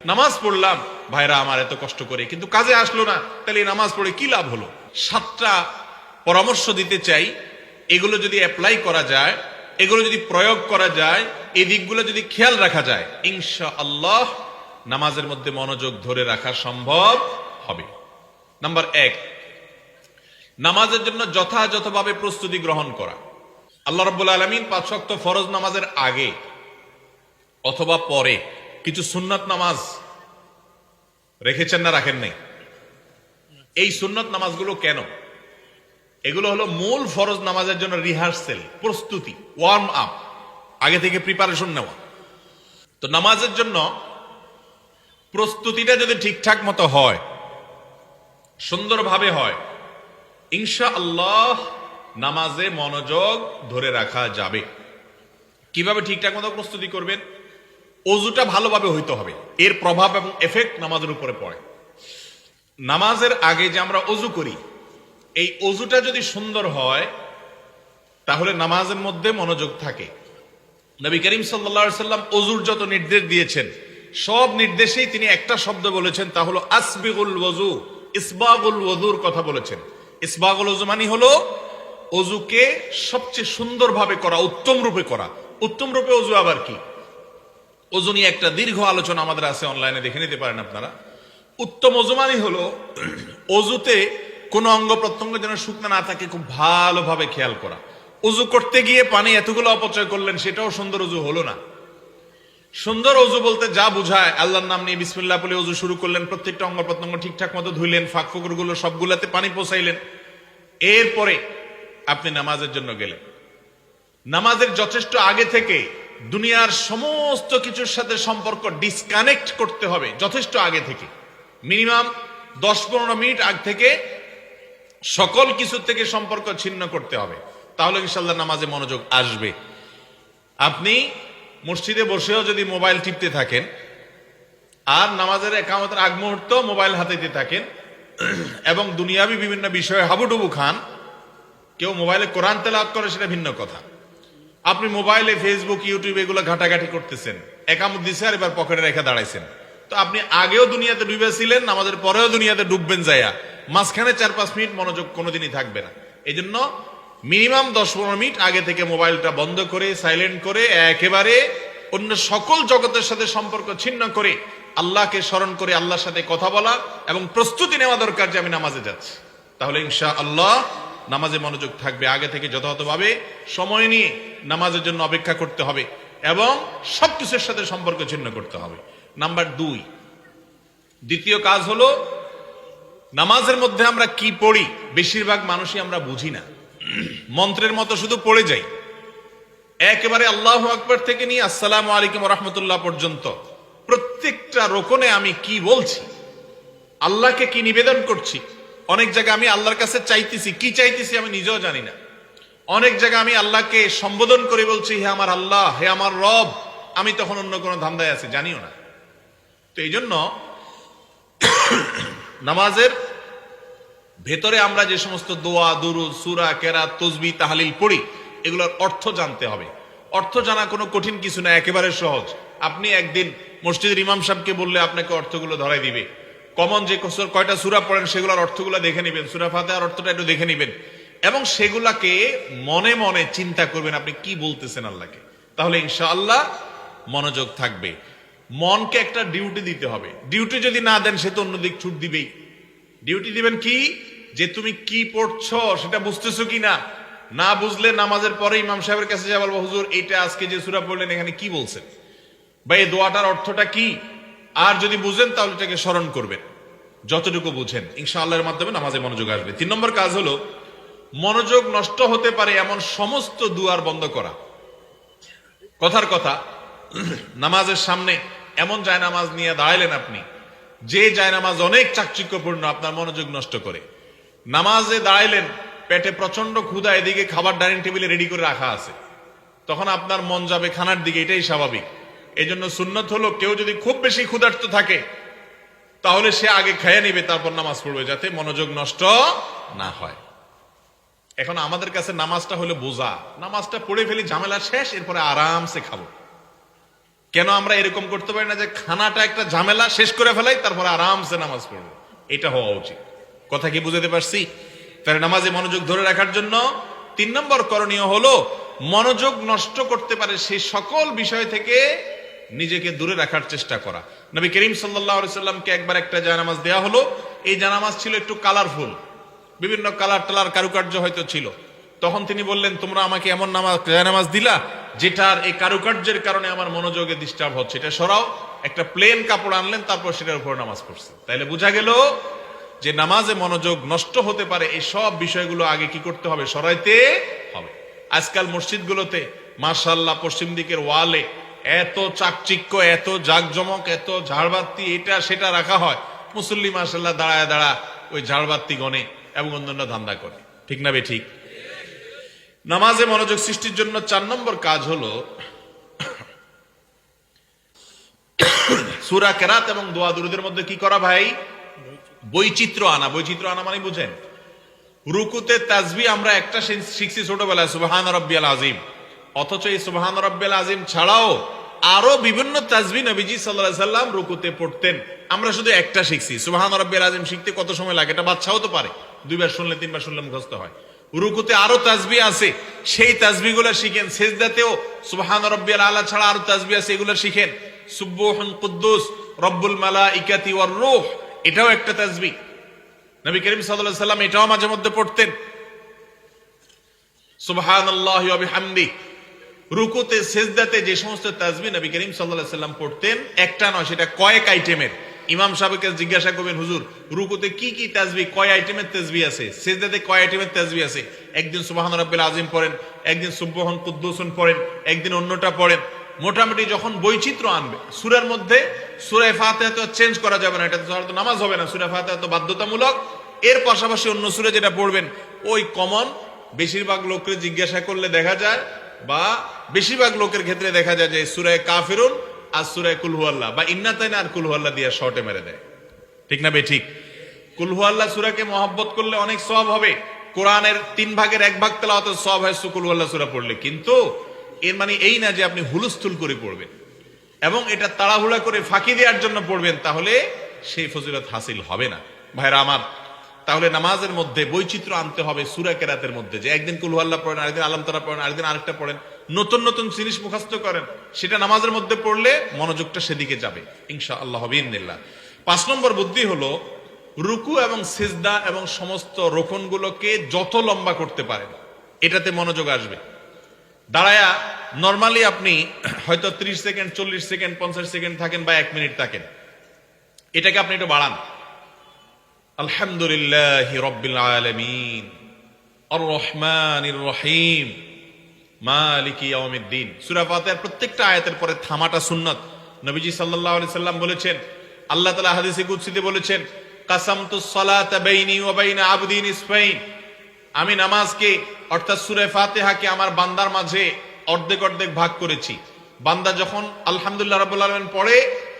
নামাজ পড়লাম ভাইরা আমার এত কষ্ট করে, কিন্তু কাজে আসলো না, তাহলে নামাজ পড়ে কি লাভ হলো? 7টা পরামর্শ দিতে চাই। এগুলো যদি অ্যাপ্লাই করা যায়, এগুলো যদি প্রয়োগ করা যায়, এই দিকগুলো যদি খেয়াল রাখা যায়, ইনশাআল্লাহ নামাজের মধ্যে মনোযোগ ধরে রাখা সম্ভব হবে। নাম্বার 1, নামাজের জন্য যথাযথভাবে প্রস্তুতি গ্রহণ করা। আল্লাহ রাব্বুল আলামিন 5 ওয়াক্ত ফরজ নামাজের আগে অথবা পরে কিছু সুন্নত নামাজ রেখেছেন না রাখেন নাই? এই সুন্নত নামাজগুলো কেন? এগুলো হলো মূল ফরজ নামাজের জন্য রিহার্সেল, প্রস্তুতি, ওয়ার্ম আপ, আগে থেকে প্রিপারেশন নেওয়া। তো নামাজের জন্য প্রস্তুতিটা যদি ঠিকঠাক মতো হয়, সুন্দরভাবে হয়, ইনশাআল্লাহ নামাজে মনোযোগ ধরে রাখা যাবে। কিভাবে ঠিকঠাক মতো প্রস্তুতি করবেন? অজুটা ভালোভাবে হইতে হবে, এর প্রভাব এবং এফেক্ট নামাজের উপরে পড়ে। নামাজের আগে যে আমরা অজু করি, এই অজুটা যদি সুন্দর হয় তাহলে নামাজের মধ্যে মনোযোগ থাকে। নবী করিম সাল্লাল্লাহু আলাইহি সাল্লাম অজুর যত নির্দেশ দিয়েছেন, সব নির্দেশেই তিনি একটা শব্দ বলেছেন, তা হলো আসবিগুল ওযু, ইসবাগুল ওযুর কথা বলেছেন। ইসবাগুল ওযু মানে হলো অজুকে সবচেয়ে সুন্দরভাবে করা, উত্তম রূপে করা। উত্তম রূপে অজু আবার কি? অজু নিয়ে একটা দীর্ঘ আলোচনা আমাদের আছে, অনলাইনে দেখে নিতে পারেন আপনারা। উত্তম অজু মানে হলো অজুতে কোন অঙ্গ প্রত্যঙ্গ যেন শুকনো না থাকে, খুব ভালোভাবে খেয়াল করা। অজু করতে গিয়ে পানি এতগুলো অপচয় করলেন, সেটাও সুন্দর অজু হলো না। সুন্দর অজু বলতে যা বুঝায়, আল্লাহর নাম নিয়ে বিসমিল্লাহ বলে অজু শুরু করলেন, প্রত্যেকটা অঙ্গ প্রত্যঙ্গ ঠিকঠাক মতো ধুইলেন, ফাঁক ফোকরগুলো সবগুলাতে পানি পৌঁছাইলেন, এরপরে আপনি নামাজের জন্য গেলেন। নামাজের যথেষ্ট আগে থেকে দুনিয়ার সমস্ত কিছুর সাথে সম্পর্ক ডিসকানেক্ট করতে হবে, যথেষ্ট আগে থেকে, মিনিমাম 10-15 মিনিট আগ থেকে সকল কিছু থেকে সম্পর্ক ছিন্ন করতে হবে। তাহলে ইনশাআল্লাহ নামাজে মনোযোগ আসবে। আপনি মসজিদে বসেও যদি মোবাইল টিপতে থাকেন আর নামাজের ইকামতের আগ মুহূর্ত মোবাইল হাতে থাকেন এবং দুনিয়াবি বিভিন্ন বিষয়ে হাবুডুবু খান, কেউ মোবাইলে কোরআন তেলাওয়াত করে, সেটা ভিন্ন কথা। আপনি মোবাইলে ফেসবুক, ইউটিউব এগুলো ঘাটাঘাটি করতেছেন, একামত দিছে আর এবার পকেটে রেখে দাঁড়াইছেন। তো আপনি আগেও দুনিয়াতে ডুবেছিলেন, নামাজের পরেও দুনিয়াতে ডুববেন যাইয়া, মাঝখানে 4-5 মিনিট মনোযোগ কোনোদিনই থাকবে না। এই জন্য মিনিমাম 10-15 মিনিট আগে থেকে মোবাইলটা বন্ধ করে, সাইলেন্ট করে, একেবারে অন্য সকল জগতের সাথে সম্পর্ক ছিন্ন করে আল্লাহকে স্মরণ করে আল্লাহর সাথে কথা বলা এবং প্রস্তুতি নেওয়া দরকার যে আমি নামাজে যাচ্ছি। তাহলে ইনশাআল্লাহ নামাজে মনোযোগ থাকবে। আগে থেকে যথাযথভাবে সময় নিয়ে নামাজের জন্য অপেক্ষা করতে হবে এবং সবকিছুর সাথে সম্পর্ক ছিন্ন করতে হবে। নাম্বার 2, দ্বিতীয় কাজ হলো, নামাজের মধ্যে আমরা কি পড়ি বেশিরভাগ মানুষই আমরা বুঝি না, মন্ত্রের মতো শুধু পড়ে যাই। একেবারে আল্লাহু আকবার থেকে নিয়ে আসসালামু আলাইকুম ওয়া রাহমাতুল্লাহ পর্যন্ত প্রত্যেকটা রোকনে আমি কি বলছি, আল্লাহকে কি নিবেদন করছি, অনেক জায়গায় আমি আল্লাহর কাছে চাইতেছি, কি চাইতেছি আমি নিজেও জানি না। অনেক জায়গায় আমি আল্লাহকে সম্বোধন করে বলছি, হে আমার আল্লাহ, হে আমার রব, আমি তখন অন্য কোনো ধান্দায় আছি, জানিও না। তো এই জন্য নামাজের ভেতরে আমরা যে সমস্ত দোয়া, দুরুদ, সূরা, কেরাত, তাসবিহ, তাহলিল পড়ি, এগুলোর অর্থ জানতে হবে। অর্থ জানা কোনো কঠিন কিছু না, একেবারে সহজ। আপনি একদিন মসজিদের ইমাম সাহেবকে বললে আপনাকে অর্থগুলো ধরাই দিবে। কমন যে কয়টা সূরা পড়েন সেগুলোর অর্থগুলো দেখে নেবেন, সূরা ফাতিহার অর্থটা একটু দেখে নেবেন এবং সেগুলাকে মনে মনে চিন্তা করবেন আপনি কি বলতেছেন আল্লাহকে। তাহলে ইনশাআল্লাহ মনোযোগ থাকবে। মনকে একটা ডিউটি দিতে হবে। ডিউটি যদি না দেন সে তো অন্যদিক ছুট দিবেই। ডিউটি দিবেন কি, যে তুমি কি পড়ছো সেটা বুঝতেছো কিনা। না বুঝলে নামাজের পরে ইমাম সাহেবের কাছে যা বলবো, হুজুর এইটা আজকে যে সূরা পড়লেন এখানে কি বলছেন, বা এই দোয়াটার অর্থটা কি। আর যদি বুঝেন তাহলে এটাকে স্মরণ করবেন, যতটুকু বুঝেন ইনশাআল্লাহর মাধ্যমে নামাজে মনোযোগ আসবে। 3 নম্বর কাজ হলো, মনোযোগ নষ্ট হতে পারে এমন সমস্ত দুয়ার বন্ধ করা। কথার কথা, নামাজের সামনে এমন জায়নামাজ নিয়ে দাঁড়াইলেন আপনি, যে জায়নামাজ অনেক চাকচিক্যপূর্ণ, আপনার মনোযোগ নষ্ট করে। নামাজে দাঁড়াইলেন, পেটে প্রচন্ড ক্ষুধা, এদিকে খাবার ডাইনিং টেবিলে রেডি করে রাখা আছে, তখন আপনার মন যাবে খানার দিকে, এটাই স্বাভাবিক। এই জন্য সুন্নত হলো, কেউ যদি খুব বেশি ক্ষুধার্ত থাকে তাহলে সে আগে খেয়ে নিবে, তারপর নামাজ পড়বে, যাতে মনোযোগ নষ্ট না হয়। এখন আমাদের কাছে নামাজটা হলো বোঝা, নামাজটা পড়ে ফেলি, ঝামেলা শেষ, এরপরে আরামসে খাবো। কেন আমরা এরকম করতে পারি না যে খানাটা একটা ঝামেলা শেষ করে ফেলাই তারপর আরামসে নামাজ পড়বো? এটা হওয়া উচিত। কথা কি বুঝাতে পারছি? তাহলে নামাজে মনোযোগ ধরে রাখার জন্য 3 নম্বর করণীয় হলো মনোযোগ নষ্ট করতে পারে সেই সকল বিষয় থেকে নিজেকে দূরে রাখার চেষ্টা করা। নবী করিম সাল্লাল্লাহু আলাইহি সাল্লামকে একবার একটা জায়নামাজ দেয়া হলো। এই জায়নামাজ ছিল একটু কালারফুল, বিভিন্ন কালার টালার কারুকার্য হয়তো ছিল। তখন তিনি বললেন, তোমরা আমাকে এমন জায়নামাজ দিলা যেটার এই কারুকার্যের কারণে আমার মনোযোগে ডিস্টার্ব হচ্ছে, এটা সরাও। একটা প্লেন কাপড় আনলেন, তারপর সেটার উপর নামাজ পড়ছে। তাইলে বোঝা গেল যে নামাজে মনোযোগ নষ্ট হতে পারে এই সব বিষয়গুলো আগে কি করতে হবে? সরাইতে হবে। আজকাল মসজিদগুলোতে মাশাআল্লাহ পশ্চিম দিকের ওয়ালে এত চাকচিক্য, এত জাকজমক, এত ঝাড়বাতি এটা সেটা রাখা হয়। মুসল্লি মাশাআল্লাহ দাঁড়ায় দাঁড়া ওই ঝাড়বাতি গনে এবং অন্যান্য ধান্দা করে। ঠিক না বে ঠিক? নামাজে মনোযোগ সৃষ্টির জন্য 4 নম্বর কাজ হলো সূরা কেরাত এবং দোয়া দুরুদের মধ্যে কি করা ভাই? বৈচিত্র্য আনা। বৈচিত্র্য আনা মানে বুঝেন, রুকুতে তাসবিহ আমরা একটা শিখছি ছোটবেলায়, সুবহান রাব্বিয়াল আযীম। অথচ এই সুবহান রাব্বিয়াল আযীম ছাড়াও আরো বিভিন্ন তাসবিহ নবীজি সাল্লাল্লাহু আলাইহি সাল্লাম রুকুতে পড়তেন। আমরা শুধু একটা শিখছি। সুবহান রাব্বিয়াল আযীম শিখতে কত সময় লাগে? এটা বাচ্চাও তো পারে, 2 বার শুনলে 3 বার শুনলে মুখস্থ হয়। রুকুতে আরো তাসবিহ আছে, সেই তাসবিহগুলো শিখেন। সেজদাতেও সুবহান রাব্বিয়াল আলা ছাড়া আরো তাসবিহ আছে, এগুলো শিখেন। সুবহুন কুদ্দুস রব্বুল মালাইকাতি ওয়ার রূহ, এটাও একটা তাসবিহ। নবী করিম সাল্লাল্লাহু আলাইহি সাল্লাম এটাও মাঝে মধ্যে পড়তেন, সুবহানাল্লাহি ওয়া বিহামদিহি। রুকুতে সেজদাতে যে সমস্ত তাসবিহ নবী করিম সাল্লাল্লাহু আলাইহি সাল্লাম পড়তেন, একটা নয়, সেটা কয়েক আইটেমের। ইমাম সাহেবকে জিজ্ঞাসা করবেন, হুজুর রুকুতে কি কি তাসবিহ, কয় আইটেমের তাসবিহ আছে? সেজদাতে কয় আইটেমের তাসবিহ আছে? একদিন সুবহান রাব্বিল আযীম পড়েন, একদিন সুবহুন কুদ্দুসুন পড়েন, একদিন অন্যটা পড়েন। মোটামুটি যখন বৈচিত্র্য আনবে সূরার মধ্যে, সূরা ফাতিহা তো চেঞ্জ করা যাবে না, এটা তো নামাজ হবে না। সূরা ফাতিহা তো বাধ্যতামূলক। এর পাশাপাশি অন্য সূরা যেটা পড়বেন ওই কমন। বেশিরভাগ লোককে জিজ্ঞাসা করলে দেখা যায়, বা বেশিরভাগ লোকের ক্ষেত্রে দেখা যায় যে সূরা কাফিরুন আর সূরা কুল হুয়াল্লাহ বা ইন্নাতাইন আর কুল হুয়াল্লাহ দিয়ে শর্টে মেরে দেয়। ঠিক না বে ঠিক? কুল হুয়াল্লাহ সূরাকে মহব্বত করলে অনেক সওয়াব হবে। কোরআনের 3 ভাগের 1 ভাগ তেলাওয়াতের সওয়াব হয় কুল হুয়াল্লাহ সূরা পড়লে। কিন্তু এর মানে এই না যে আপনি হুলস্থুল করে পড়বেন এবং এটা তাড়াহুড়া করে ফাঁকি দেওয়ার জন্য পড়বেন, তাহলে সেই ফজিলত হাসিল হবে না। ভাইরা আমার, তাহলে নামাজের মধ্যে বৈচিত্র্য আনতে হবে সূরা কেরাতের মধ্যে, যে একদিন কুল হুয়াল্লাহ পড়েন, আরেকদিন আলম তারা পড়েন, আরেকদিন আরেকটা পড়েন, নতুন নতুন জিনিস মুখস্থ করেন। সেটা নামাজের মধ্যে পড়লে মনোযোগটা সেদিকে যাবে ইনশাআল্লাহ বিইذনিল্লাহ। 5 নম্বর বুদ্ধি হলো রুকু এবং সিজদা এবং সমস্ত রোকনগুলোকে যত লম্বা করতে পারেন এটাতে মনোযোগ আসবে। দাঁড়ায়া নরমালি আপনি হয়তো 30 সেকেন্ড, 40 সেকেন্ড, 50 সেকেন্ড থাকেন বা 1 মিনিট থাকেন, এটাকে আপনি একটু বাড়ান। আলহামদুলিল্লাহি রাব্বিল আলামিন আর রহমানির রহিম মালিকি ইয়াউমিদ্দিন। সূরা ফাতিহার প্রত্যেকটা আয়াতের পরে থামাটা সুন্নাত। নবীজি সাল্লাল্লাহু আলাইহি সাল্লাম বলেছেন, আল্লাহ তাআলা হাদিসে কুদসিতে বলেছেন, কাসামতুস সালাতা বাইনি ওয়া বাইনা আবদি নিসফাইন। আমি নামাজকে অর্থাৎ সূরা ফাতিহাকে আমার বান্দার মাঝে অর্ধেক অর্ধেক ভাগ করেছি। বান্দা যখন আলহামদুলিল্লাহ রাব্বুল আলামিন পড়ে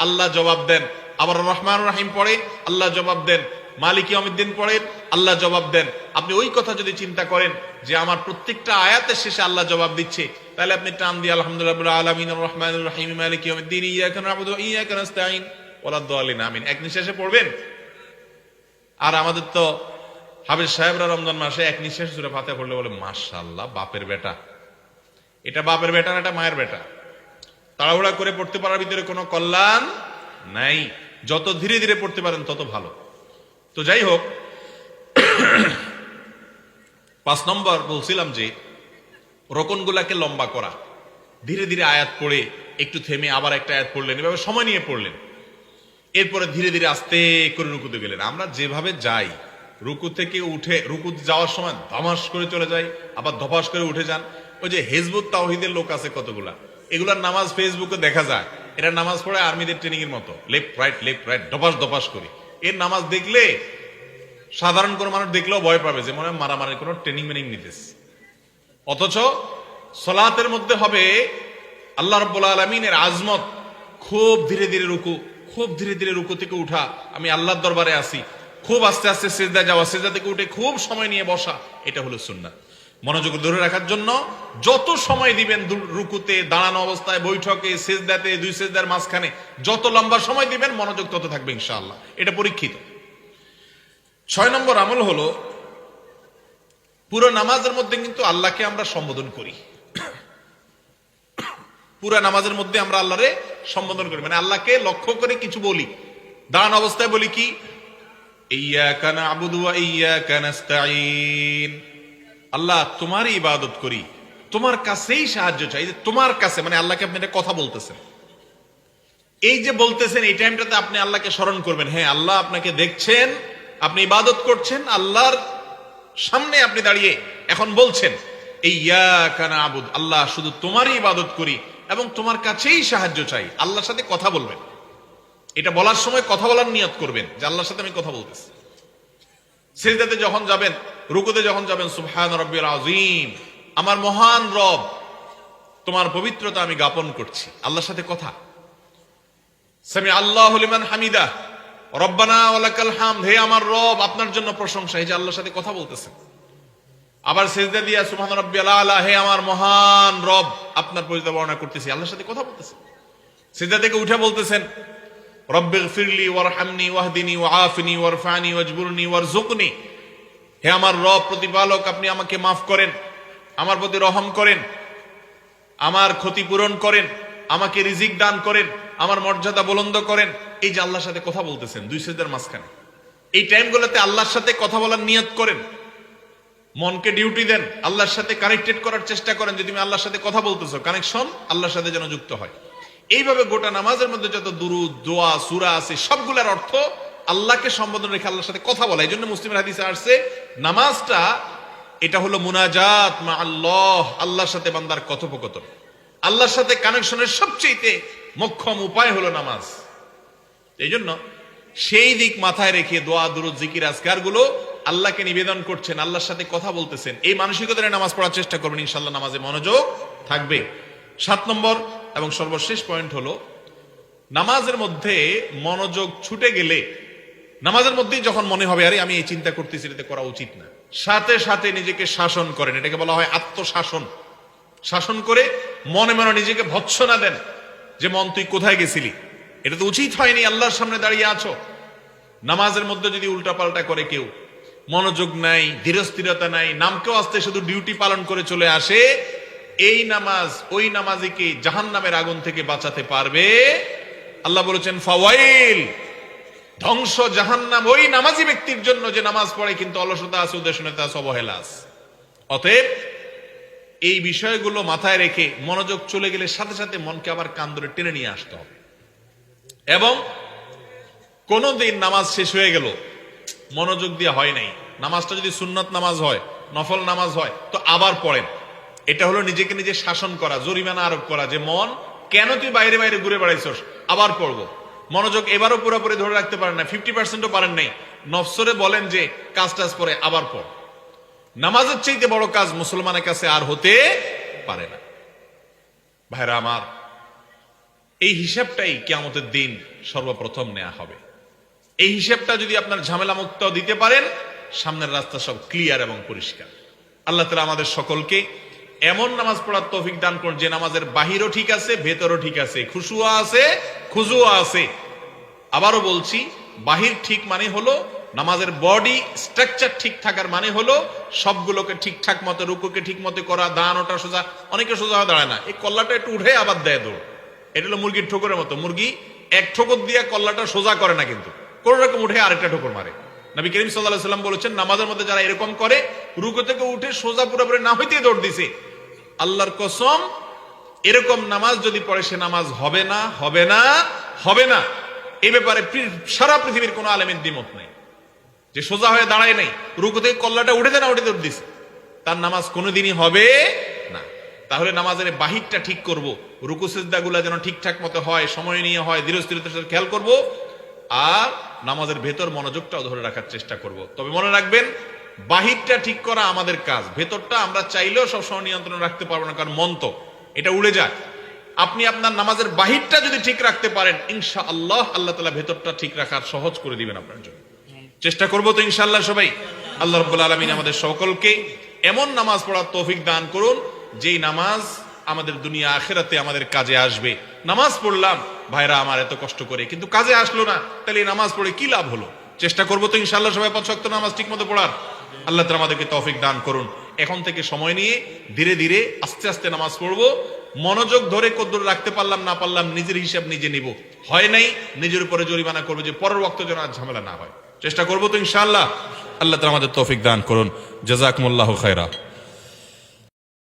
আল্লাহ জবাব দেন, আবার রহমানুর রহিম পড়ে আল্লাহ জবাব দেন, মালিক ইয়াউমিদ্দিন পড়েন আল্লাহ জবাব দেন। আপনি ওই কথা যদি চিন্তা করেন যে আমার প্রত্যেকটা আয়াতের শেষে আল্লাহ জবাব দিচ্ছে, তাহলে আপনি টান দিয়ে আলহামদুলিল্লাহ রাব্বিল আলামিন আর রহমানির রহিম মালিক ইয়াউমিদ্দিন ইয়াকা না'বুদু ওয়া ইয়াকা নাস্তাঈন ওয়ালাদ দাল্লিন আমিন এক নিঃশ্বাসে পড়বেন। আর আমাদের তো হাফেজ সাহেবরা রমজান মাসে এক নিঃশ্বাসে সূরা ফাতিহা পড়লে বলে মাশাআল্লাহ বাপের বেটা। এটা বাপের বেটা না, এটা মায়ের বেটা। তাড়াহুড়া করে পড়তে পারার ভিতরে কোনো কল্যাণ নাই। যত ধীরে ধীরে পড়তে পারেন তত ভালো। তো যাই হোক, 5 নম্বর বলছিলাম যে রোকনগুলাকে লম্বা করা। ধীরে ধীরে আয়াত পড়ে একটু থেমে আবার একটা আয়াত পড়লেন, এভাবে সময় নিয়ে পড়লেন। এরপরে ধীরে ধীরে আস্তে করে রুকুতে গেলেন। আমরা যেভাবে যাই, রুকু থেকে উঠে রুকু যাওয়ার সময় ধমাস করে চলে যাই, আবার ধপাস করে উঠে যান। ওই যে হিজবুত তাওহীদের লোক আছে কতগুলা, এগুলার নামাজ ফেসবুকে দেখা যায়। এরা নামাজ পড়ে আর্মিদের ট্রেনিং এর মতো, লেফট রাইট ধপাস ধপাস করে। এর নামাজ দেখলে সাধারণ কোন মানুষ দেখলেও ভয় পাবে যে মনে হয় মারামারির কোন ট্রেনিং মেনিং নিতেছে। অথচ সালাতের মধ্যে হবে আল্লাহ রাব্বুল আলামিনের আজমত, খুব ধীরে ধীরে রুকু, খুব ধীরে ধীরে রুকু থেকে উঠা, আমি আল্লাহর দরবারে আসি, খুব আস্তে আস্তে সিজদা যাওয়া, সিজদা থেকে উঠে খুব সময় নিয়ে বসা, এটা হলো সুন্নাত। মনোযোগ ধরে রাখার জন্য যত সময় দিবেন, রুকুতে, দাঁড়ানো অবস্থায়, বৈঠকে, সেজদাতে, দুই সেজদার মাঝখানে যত লম্বা সময় দিবেন মনোযোগ তত থাকবে ইনশাআল্লাহ। এটা পরীক্ষিত। 6 নম্বর আমল হলো, পুরো নামাজের মধ্যে কিন্তু আল্লাহকে আমরা সম্বোধন করি। পুরো নামাজের মধ্যে আমরা আল্লাহরে সম্বোধন করি, মানে আল্লাহকে লক্ষ্য করে কিছু বলি। দাঁড়ানো অবস্থায় বলি কি, ইয়্যাকা না'বুদু ওয়া ইয়্যাকা নাস্তাঈন, আল্লাহ তোমারই ইবাদত করি, তোমার কাছেই সাহায্য চাই। তোমার কাছে মানে আল্লাহকে আপনি এটা কথা বলতেছেন। এই যে বলতেছেন, এই টাইমটাতে আপনি আল্লাহকে স্মরণ করবেন। হ্যাঁ, আল্লাহ আপনাকে দেখছেন, আপনি ইবাদত করছেন, আল্লাহর সামনে আপনি দাঁড়িয়ে এখন বলছেন ইয়্যাকা না'বুদ, আল্লাহ শুধু তোমারই ইবাদত করি এবং তোমার কাছেই সাহায্য চাই। আল্লাহর সাথে কথা বলবেন। এটা বলার সময় কথা বলার নিয়ত করবেন যে আল্লাহর সাথে আমি কথা বলতেছি। সিজদাতে যখন যাবেন, রুকুতে যখন যাবেন, সুবহান রাব্বিল আযীম, আমার মহান রব, তোমার পবিত্রতা আমি জ্ঞাপন করছি। আল্লাহর সাথে কথা। সামি আল্লাহু লিমান হামিদা, রব্বানা ওয়া লাকাল হামদ, হে আমার রব আপনার জন্য প্রশংসা। এই যে আল্লাহর সাথে কথা বলতেছেন। আবার সিজদা দিয়া সুবহান রাব্বিয়াল আলা, হে আমার মহান রব আপনার পরিচয় বর্ণনা করতেছি। আল্লাহর সাথে কথা বলতেছেন। সিজদা থেকে উঠে বলতেছেন রব্বিগফিরলি ওয়ারহামনি ওয়াহদিনি ওয়াআফিনি ওয়ারফানি ওয়াজবুরনি ওয়ারযুকনি, হে আমার রব প্রতিপালক আপনি আমাকে মাফ করেন, আমার প্রতি রহম করেন, আমার ক্ষতিপূরণ করেন, আমাকে রিজিক দান করেন, আমার মর্যাদা বুলন্দ করেন। এই যে আল্লাহর সাথে কথা বলতেছেন দুই সিজদার মাঝখানে, এই টাইমগুলোতে আল্লাহর সাথে কথা বলার নিয়ত করেন। মনকে ডিউটি দেন, আল্লাহর সাথে কানেক্টেড করার চেষ্টা করেন। যে তুমি আল্লাহর সাথে কথা বলতেছো, কানেকশন আল্লাহর সাথে যেন যুক্ত হয়। এইভাবে গোটা নামাজের মধ্যে যত দুরুদ, দোয়া, সূরা আছে সবগুলোর অর্থ আল্লাহকে সম্বোধন রেখে আল্লাহর সাথে কথা বলা। এই জন্য মুসলিমের হাদিসে আসছে নামাজটা এটা হলো মুনাজাত মা আল্লাহ, আল্লাহর সাথে বান্দার কথোপকথন। আল্লাহর সাথে কানেকশনের সবচেয়ে মোক্ষম উপায় হলো নামাজ। এই জন্য সেই দিক মাথায় রেখে দোয়া, দুরুদ, জিকির, আজকার গুলো আল্লাহকে নিবেদন করছেন, আল্লাহর সাথে কথা বলতেছেন। এই মানসিকতায় নামাজ পড়ার চেষ্টা করবেন, ইনশাআল্লাহ নামাজে মনোযোগ থাকবে। 7 নম্বর এবং সর্বশেষ পয়েন্ট হলো, নামাজের মধ্যে মনোযোগ ছুটে গেলে, নামাজের মধ্যেই যখন মনে হবে আরে আমি এই চিন্তা করতেছি, এটা করা উচিত না, সাথে সাথে নিজেকে শাসন করেন। এটাকে বলা হয় আত্মশাসন। শাসন করে মনে মনে নিজেকে ভৎসনা দেন যে মন তুই কোথায় গেছিলি, এটা তো উচিত হয়নি, আল্লাহর সামনে দাঁড়িয়ে আছো। নামাজের মধ্যে যদি উল্টাপাল্টা করে কেউ, মনোযোগ নাই, ধীরস্থিরতা নাই, নামকেও আসতে শুধু ডিউটি পালন করে চলে আসে, এই নামাজ ওই নামাজিকে জাহান্নামের আগুন থেকে বাঁচাতে পারবে। আল্লাহ বলেছেন ফাওয়াইল, ধ্বংস, জাহান্নাম ওই নামাজি ব্যক্তির জন্য যে নামাজ পড়ে কিন্তু অলসতা আছে, উদাসীনতা আছে, অবহেলা আছে। অতএব এই বিষয়গুলো মাথায় রেখে মনোযোগ চলে গেলে সাথে সাথে মনকে আবার কান ধরে টেনে নিয়ে আসতে হবে। এবং কোনদিন নামাজ শেষ হয়ে গেল, মনোযোগ দিয়ে হয় নাই, নামাজটা যদি সুন্নত নামাজ হয়, নফল নামাজ হয়, তো আবার পড়েন। এটা হলো নিজেকে নিজে শাসন করা, জরিমানা আরোপ করা, যে মন কেন তুই বাইরে বাইরে ঘুরে বেড়াইছস, আবার পড়বো। মনোযোগ এবারও পুরোপুরি ধরে রাখতে পারেন না, 50%ও পারেন নাই, নফসরে বলেন যে কাজ টাজ পরে আবার পড়। নামাজের চাইতে বড় কাজ মুসলমানের কাছে আর হতে পারে না। ভাইরা আমার, এই হিসাবটাই কিয়ামতের দিন সর্বপ্রথম নেওয়া হবে। এই হিসাবটা যদি আপনার ঝামেলা মুক্ত দিতে পারেন, সামনের রাস্তা সব ক্লিয়ার এবং পরিষ্কার। আল্লাহ তাআলা আমাদের সকলকে এমন নামাজ পড়ার তৌফিক দান করুন যে নামাজের বাহিরও ঠিক আছে, ভেতরও ঠিক আছে, খুশুয়া আছে, খুজুয়া আছে। আবারও বলছি, বাহির ঠিক মানে হলো নামাজের বডি স্ট্রাকচার ঠিক থাকার মানে হলো সবগুলোকে ঠিকঠাক মতো, রুকুকে ঠিক মতো করা, দান ওটা সোজা। অনেকে সোজা হয়ে দাঁড়ায় না, এই কল্লাটা একটু উঠে আবার দেয় দৌড়। এটা হলো মুরগির ঠোকরের মতো। মুরগি এক ঠোকর দিয়ে কল্লাটা সোজা করে না, কিন্তু কোন রকম উঠে আরেকটা ঠোকর মারে। নবী করিম সাল্লাল্লাহু আলাইহি ওয়াসাল্লাম বলেছেন, নামাজের মধ্যে যারা এরকম করে, রুকু থেকে উঠে সোজা পুরোপুরি না হইতে দৌড় দিছে, আল্লাহর কসম এরকম নামাজ যদি পড়ে সে নামাজ হবে না, হবে না, হবে না। এই ব্যাপারে সারা পৃথিবীর কোন আলেমের দ্বিমত নেই যে সোজা হয়ে দাঁড়ায় নাই, রুকু থেকে কল্লাটা উঠে দেয় না, উঠে দৌড় দিছে, তার নামাজ কোনোদিনই হবে না। তাহলে নামাজের বাহিরটা ঠিক করব, রুকু সিজদা গুলা যেন ঠিকঠাক মতো হয়, সময় নিয়ে হয়, ধীরস্থিরতার সাথে খেয়াল করব, আর নামাজের ভেতর মনোযোগটাও ধরে রাখার চেষ্টা করব। তবে মনে রাখবেন, বাহিরটা ঠিক করা আমাদের কাজ, ভেতরটা আমরা চাইলেও সবসময় নিয়ন্ত্রণ রাখতে পারবো না, কারণ মন তো এটা উড়ে যায়। আপনি আপনার নামাজের বাহিরটা যদি ঠিক রাখতে পারেন, ইনশাআল্লাহ আল্লাহ তাআলা ভেতরটা ঠিক রাখার সহজ করে দিবেন আপনার জন্য। চেষ্টা করবো তো ইনশাআল্লাহ সবাই। আল্লাহ রাব্বুল আলামিন আমাদের সকলকে এমন নামাজ পড়ার তৌফিক দান করুন যেই নামাজ আমাদের দুনিয়া আখিরাতে আমাদের কাজে আসবে। নামাজ পড়লাম ভাইরা আমার এত কষ্ট করে, কিন্তু কাজে আসলো না, তাহলে এই নামাজ পড়ে কি লাভ হলো? চেষ্টা করবো তো ইনশাআল্লাহ সবাই 5 ওয়াক্ত নামাজ ঠিক মতো পড়ার। আল্লাহ তাআলা আমাদেরকে তৌফিক দান করুন। এখন থেকে সময় নিয়ে ধীরে ধীরে আস্তে আস্তে নামাজ পড়বো। মনোযোগ ধরে কদ্দুর রাখতে পারলাম না পারলাম নিজের হিসাব নিজে নিব, হয় নাই নিজের উপরে জরিমানা করবো যে পরের ওয়াক্ত যেন আর ঝামেলা না হয়। চেষ্টা করবো তো ইনশাআল্লাহ। আল্লাহ তাআলা আমাদের তৌফিক দান করুন। জাযাকুমুল্লাহু খায়রা।